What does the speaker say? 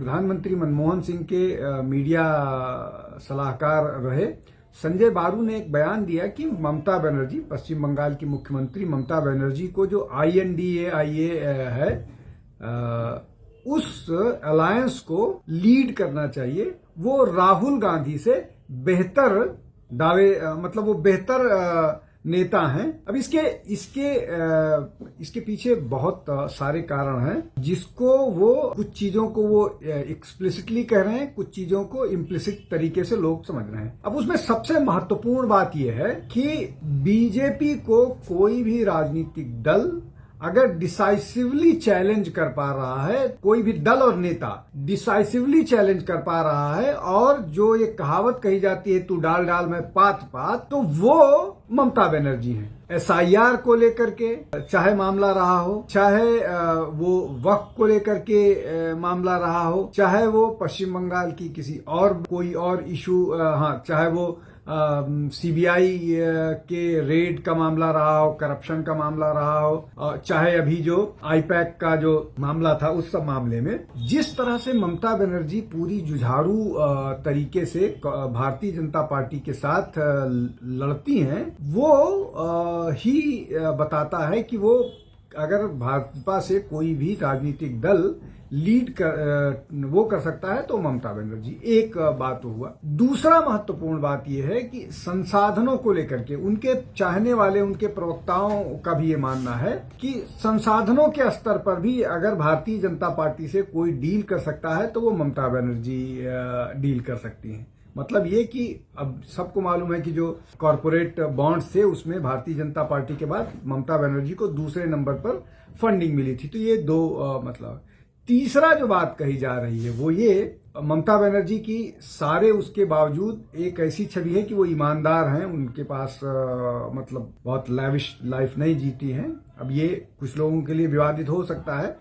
प्रधानमंत्री मनमोहन सिंह के मीडिया सलाहकार रहे संजय बारू ने एक बयान दिया कि ममता बनर्जी, पश्चिम बंगाल की मुख्यमंत्री ममता बनर्जी को जो INDA है उस अलायंस को लीड करना चाहिए। वो राहुल गांधी से बेहतर मतलब वो बेहतर नेता हैं। अब इसके पीछे बहुत सारे कारण हैं, जिसको वो कुछ चीजों को वो एक्सप्लिसिटली कह रहे हैं, कुछ चीजों को इम्प्लिसिट तरीके से लोग समझ रहे हैं। अब उसमें सबसे महत्वपूर्ण बात यह है कि बीजेपी को कोई भी राजनीतिक दल अगर डिसाइसिवली चैलेंज कर पा रहा है, कोई भी दल और नेता डिसाइसिवली चैलेंज कर पा रहा है, और जो ये कहावत कही जाती है तू डाल डाल में पात पात, तो वो ममता बनर्जी हैं। SIR को लेकर के चाहे मामला रहा हो, चाहे वो वक्फ को लेकर के मामला रहा हो, चाहे वो पश्चिम बंगाल की किसी और कोई और इशू, चाहे वो CBI के रेड का मामला रहा हो, करप्शन का मामला रहा हो, चाहे अभी जो IPAC का जो मामला था, उस सब मामले में जिस तरह से ममता बनर्जी पूरी जुझारू तरीके से भारतीय जनता पार्टी के साथ लड़ती हैं, वो ही बताता है कि वो अगर भाजपा से कोई भी राजनीतिक दल लीड कर सकता है तो ममता बनर्जी। एक बात हुआ। दूसरा महत्वपूर्ण बात यह है कि संसाधनों को लेकर के उनके चाहने वाले, उनके प्रवक्ताओं का भी ये मानना है कि संसाधनों के स्तर पर भी अगर भारतीय जनता पार्टी से कोई डील कर सकता है तो वो ममता बनर्जी डील कर सकती हैं। मतलब ये कि अब सबको मालूम है कि जो कॉरपोरेट बॉन्ड्स थे उसमें भारतीय जनता पार्टी के बाद ममता बनर्जी को दूसरे नंबर पर फंडिंग मिली थी। तो ये दो मतलब। तीसरा जो बात कही जा रही है वो ये, ममता बनर्जी की सारे उसके बावजूद एक ऐसी छवि है कि वो ईमानदार हैं, उनके पास मतलब बहुत लैविश लाइफ नहीं जीती हैं। अब ये कुछ लोगों के लिए विवादित हो सकता है।